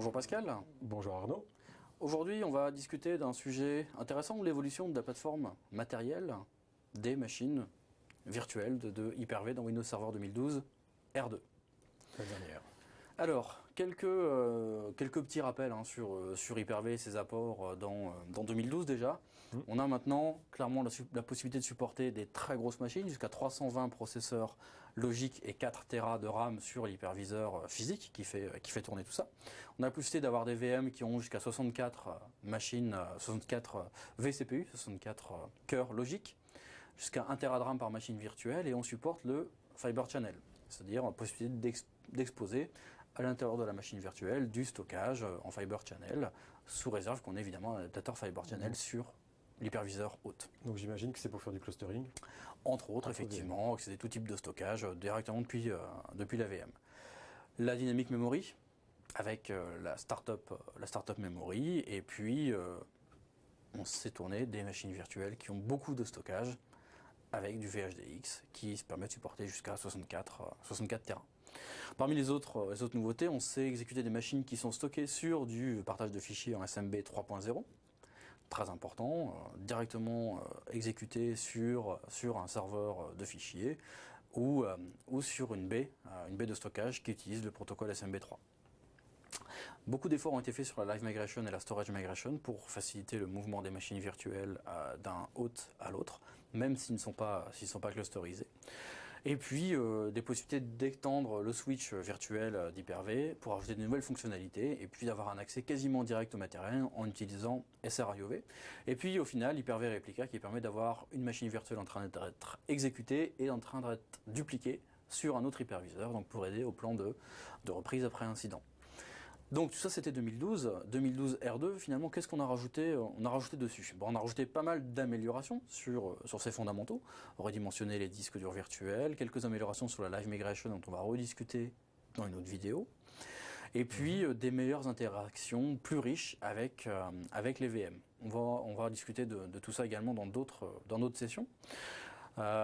Bonjour Pascal. Bonjour Arnaud. Aujourd'hui, on va discuter d'un sujet intéressant, l'évolution de la plateforme matérielle des machines virtuelles de Hyper-V dans Windows Server 2012 R2. La dernière. Alors, quelques petits rappels sur Hyper-V et ses apports dans 2012 déjà. On a maintenant clairement la possibilité de supporter des très grosses machines, jusqu'à 320 processeurs logiques et 4 Tera de RAM sur l'hyperviseur physique qui fait tourner tout ça. On a la possibilité d'avoir des VM qui ont jusqu'à 64 machines, 64 vCPU, 64 cœurs logiques, jusqu'à 1 Tera de RAM par machine virtuelle, et on supporte le Fiber Channel, c'est-à-dire la possibilité d'exposer à l'intérieur de la machine virtuelle du stockage en Fiber Channel, sous réserve qu'on ait évidemment un adaptateur Fiber Channel sur l'hyperviseur hôte. Donc j'imagine que c'est pour faire du clustering. Entre autres, effectivement, accéder tout type de stockage directement depuis la VM. La Dynamic Memory, avec la startup Memory, et puis on s'est tourné des machines virtuelles qui ont beaucoup de stockage, avec du VHDX qui se permet de supporter jusqu'à 64 Tera. Parmi les autres nouveautés, on sait exécuter des machines qui sont stockées sur du partage de fichiers en SMB 3.0, très important, directement exécuté sur un serveur de fichiers ou sur une baie de stockage qui utilise le protocole SMB3. Beaucoup d'efforts ont été faits sur la Live Migration et la Storage Migration pour faciliter le mouvement des machines virtuelles d'un hôte à l'autre, même s'ils ne sont pas clusterisés. Et puis des possibilités d'étendre le switch virtuel d'Hyper-V pour ajouter de nouvelles fonctionnalités et puis d'avoir un accès quasiment direct au matériel en utilisant SRIOV. Et puis au final, Hyper-V Replica qui permet d'avoir une machine virtuelle en train d'être exécutée et en train d'être dupliquée sur un autre hyperviseur, donc pour aider au plan de reprise après incident. Donc tout ça c'était 2012 R2, finalement qu'est-ce qu'on a rajouté? On a rajouté dessus. Bon, on a rajouté pas mal d'améliorations sur ces fondamentaux, redimensionner les disques durs virtuels, quelques améliorations sur la Live Migration dont on va rediscuter dans une autre vidéo, et puis des meilleures interactions plus riches avec les VM. On va discuter de tout ça également dans d'autres sessions.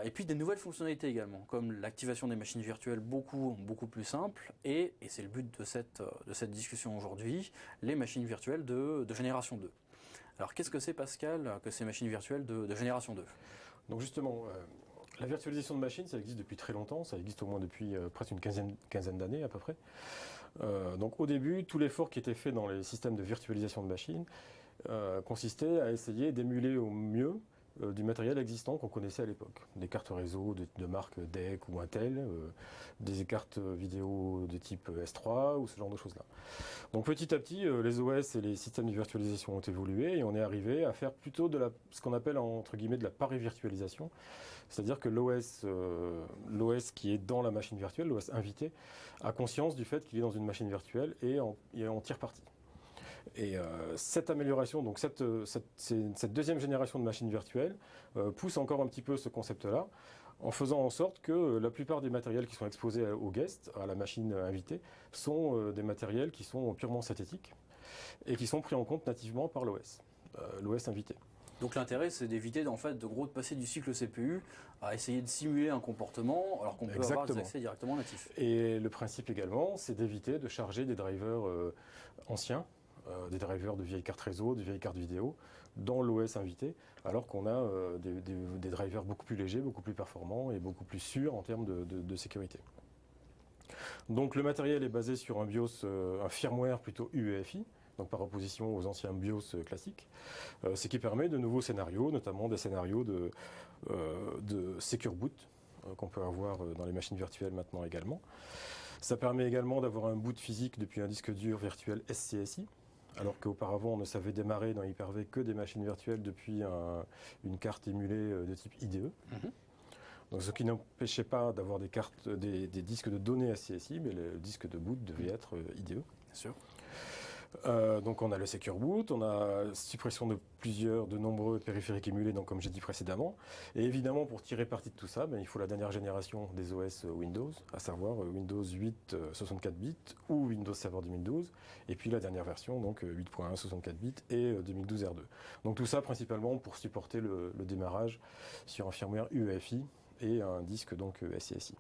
Et puis des nouvelles fonctionnalités également, comme l'activation des machines virtuelles beaucoup plus simple, et c'est le but de cette discussion aujourd'hui, les machines virtuelles de génération 2. Alors qu'est-ce que c'est, Pascal, que ces machines virtuelles de génération 2? Donc justement, la virtualisation de machines, ça existe depuis très longtemps, ça existe au moins depuis presque une quinzaine d'années à peu près. Donc au début, tout l'effort qui était fait dans les systèmes de virtualisation de machines consistait à essayer d'émuler au mieux du matériel existant qu'on connaissait à l'époque. Des cartes réseau de marque DEC ou Intel, des cartes vidéo de type S3 ou ce genre de choses-là. Donc petit à petit, les OS et les systèmes de virtualisation ont évolué et on est arrivé à faire plutôt ce qu'on appelle entre guillemets de la pari-virtualisation. C'est-à-dire que l'OS qui est dans la machine virtuelle, l'OS invité, a conscience du fait qu'il est dans une machine virtuelle et en tire parti. Et cette amélioration, donc cette deuxième génération de machines virtuelles pousse encore un petit peu ce concept-là, en faisant en sorte que la plupart des matériels qui sont exposés aux guests, à la machine invitée, sont des matériels qui sont purement synthétiques et qui sont pris en compte nativement par l'OS invité. Donc l'intérêt, c'est d'éviter de passer du cycle CPU à essayer de simuler un comportement alors qu'on peut avoir des accès directement natifs. Et le principe également, c'est d'éviter de charger des drivers anciens, des drivers de vieilles cartes réseau, de vieilles cartes vidéo, dans l'OS invité, alors qu'on a des drivers beaucoup plus légers, beaucoup plus performants et beaucoup plus sûrs en termes de sécurité. Donc le matériel est basé sur un BIOS, un firmware plutôt UEFI, donc par opposition aux anciens BIOS classiques, ce qui permet de nouveaux scénarios, notamment des scénarios de Secure Boot, qu'on peut avoir dans les machines virtuelles maintenant également. Ça permet également d'avoir un boot physique depuis un disque dur virtuel SCSI, alors qu'auparavant on ne savait démarrer dans Hyper-V que des machines virtuelles depuis une carte émulée de type IDE. Donc, ce qui n'empêchait pas d'avoir des disques de données SCSI, mais le disque de boot devait être IDE. Bien sûr. Donc on a le Secure Boot, on a suppression de nombreux périphériques émulés, donc comme j'ai dit précédemment. Et évidemment, pour tirer parti de tout ça, il faut la dernière génération des OS Windows, à savoir Windows 8 64 bits ou Windows Server 2012, et puis la dernière version, donc 8.1 64 bits et 2012 R2. Donc tout ça principalement pour supporter le démarrage sur un firmware UEFI et un disque donc SCSI.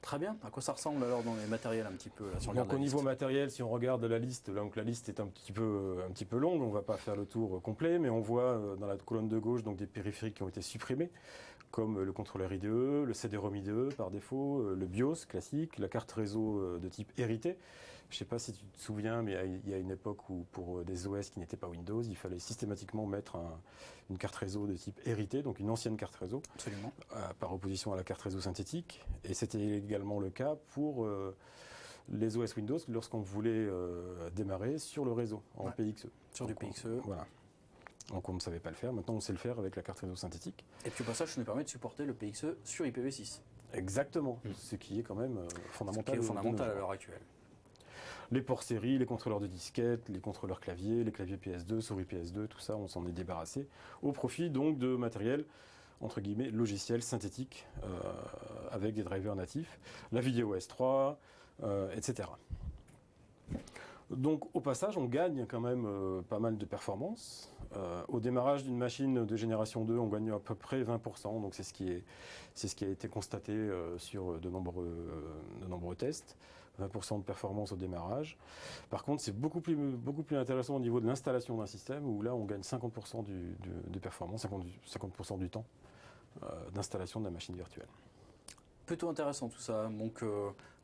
Très bien. À quoi ça ressemble alors dans les matériels un petit peu là, sur Donc au niveau matériel, si on regarde la liste, donc la liste est un petit peu longue, on ne va pas faire le tour complet, mais on voit dans la colonne de gauche donc des périphériques qui ont été supprimés, comme le contrôleur IDE, le CD-ROM IDE par défaut, le BIOS classique, la carte réseau de type hérité. Je ne sais pas si tu te souviens, mais il y a une époque où pour des OS qui n'étaient pas Windows, il fallait systématiquement mettre une carte réseau de type hérité, donc une ancienne carte réseau, Absolument. par opposition à la carte réseau synthétique. Et c'était également le cas pour les OS Windows lorsqu'on voulait démarrer sur le réseau en PXE. Sur du PXE. Voilà. Donc on ne savait pas le faire, maintenant on sait le faire avec la carte réseau synthétique. Et puis au passage, ça nous permet de supporter le PXE sur IPv6. Exactement, ce qui est quand même fondamental. Ce qui est fondamental à l'heure actuelle. Les ports série, les contrôleurs de disquette, les contrôleurs clavier, les claviers PS2, souris PS2, tout ça, on s'en est débarrassé au profit donc de matériel entre guillemets logiciel synthétique avec des drivers natifs, la vidéo S3, etc. Donc au passage, on gagne quand même pas mal de performance. Au démarrage d'une machine de génération 2, on gagne à peu près 20%, donc c'est ce qui a été constaté sur de nombreux tests. 20% de performance au démarrage. Par contre, c'est beaucoup plus intéressant au niveau de l'installation d'un système, où là, on gagne 50% de performance, 50% du temps d'installation de la machine virtuelle. Plutôt intéressant tout ça. Donc,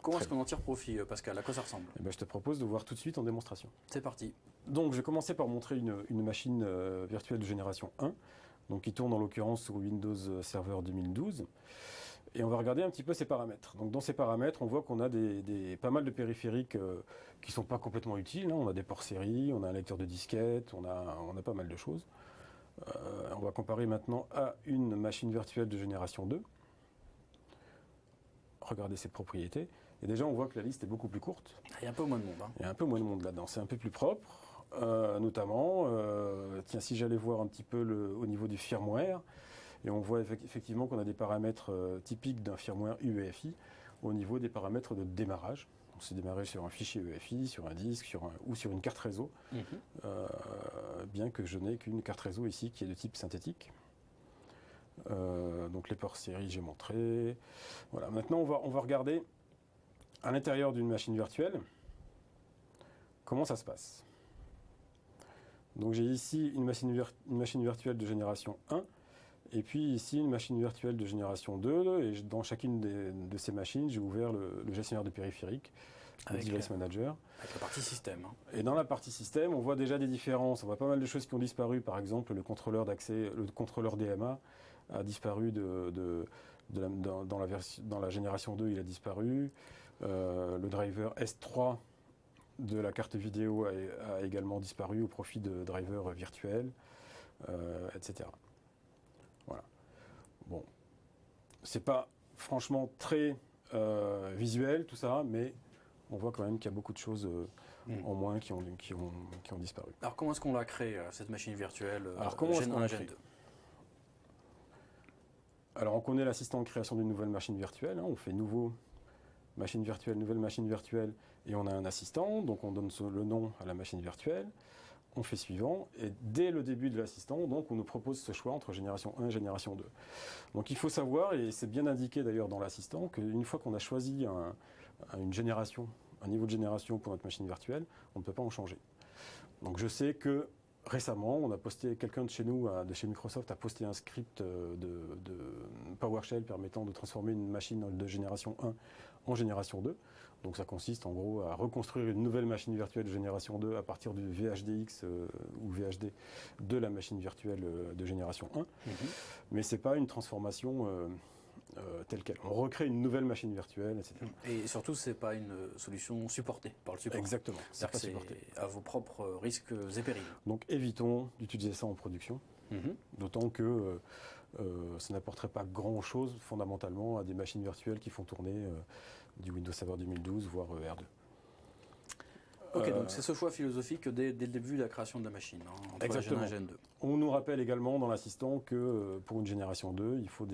comment est-ce qu'on en tire profit, Pascal? À quoi ça ressemble? Eh ben, je te propose de voir tout de suite en démonstration. C'est parti. Donc, je vais commencer par montrer une machine virtuelle de génération 1, donc qui tourne en l'occurrence sur Windows Server 2012. Et on va regarder un petit peu ses paramètres. Donc dans ces paramètres, on voit qu'on a pas mal de périphériques qui ne sont pas complètement utiles. On a des ports série, on a un lecteur de disquette, on a pas mal de choses. On va comparer maintenant à une machine virtuelle de génération 2. Regardez ses propriétés. Et déjà, on voit que la liste est beaucoup plus courte. Il y a un peu moins de monde. Il y a un peu moins de monde là-dedans. C'est un peu plus propre. Notamment, tiens, si j'allais voir un petit peu au niveau du firmware, et on voit effectivement qu'on a des paramètres typiques d'un firmware UEFI au niveau des paramètres de démarrage. Donc c'est démarré sur un fichier UEFI, sur un disque ou sur une carte réseau, bien que je n'ai qu'une carte réseau ici qui est de type synthétique. Donc les ports série, j'ai montré. Voilà. Maintenant, on va regarder à l'intérieur d'une machine virtuelle comment ça se passe. Donc j'ai ici une machine virtuelle de génération 1. Et puis ici, une machine virtuelle de génération 2, et dans chacune de ces machines, j'ai ouvert le gestionnaire de périphériques, le Device Manager. Avec la partie système. Et dans la partie système, on voit déjà des différences. On voit pas mal de choses qui ont disparu. Par exemple, le contrôleur d'accès, le contrôleur DMA a disparu dans la génération 2, il a disparu. Le driver S3 de la carte vidéo a également disparu au profit de drivers virtuels, etc. Voilà. Bon, c'est pas franchement très visuel tout ça, mais on voit quand même qu'il y a beaucoup de choses en moins qui ont disparu. Alors comment est-ce qu'on l'a créé cette machine virtuelle Gen 1 et Gen 2? Alors on connaît l'assistant de création d'une nouvelle machine virtuelle, on fait nouvelle machine virtuelle, et on a un assistant, donc on donne le nom à la machine virtuelle. On fait suivant, et dès le début de l'assistant, donc on nous propose ce choix entre génération 1 et génération 2. Donc il faut savoir, et c'est bien indiqué d'ailleurs dans l'assistant, qu'une fois qu'on a choisi un niveau de génération pour notre machine virtuelle, on ne peut pas en changer. Donc je sais que récemment, quelqu'un de chez nous, de chez Microsoft, a posté un script de PowerShell permettant de transformer une machine de génération 1 en génération 2. Donc ça consiste en gros à reconstruire une nouvelle machine virtuelle de génération 2 à partir du VHDX ou VHD de la machine virtuelle de génération 1. Mais ce n'est pas une transformation telle quelle. On recrée une nouvelle machine virtuelle, etc. Et surtout, ce n'est pas une solution supportée par le support. Exactement. C'est à vos propres risques et périls. Donc évitons d'utiliser ça en production, d'autant que ça n'apporterait pas grand-chose fondamentalement à des machines virtuelles qui font tourner du Windows Server 2012, voire R2. Ok, donc c'est ce choix philosophique dès le début de la création de la machine, entre la Gen 1 et Gen 2. On nous rappelle également dans l'assistant que pour une génération 2, il faut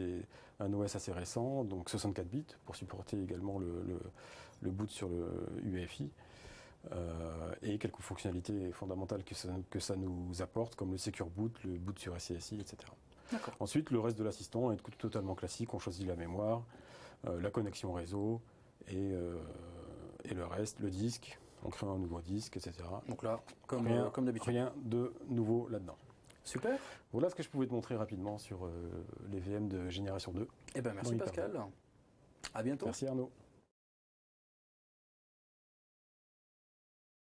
un OS assez récent, donc 64 bits, pour supporter également le boot sur le UEFI, et quelques fonctionnalités fondamentales que ça nous apporte, comme le Secure Boot, le boot sur SCSI, etc. Ensuite, le reste de l'assistant est totalement classique. On choisit la mémoire, la connexion réseau, et le reste, le disque, on crée un nouveau disque, etc. Donc là, comme d'habitude. Rien de nouveau là-dedans. Super. Voilà ce que je pouvais te montrer rapidement sur les VM de génération 2. Eh ben merci Bon, Pascal. À bientôt. Merci Arnaud.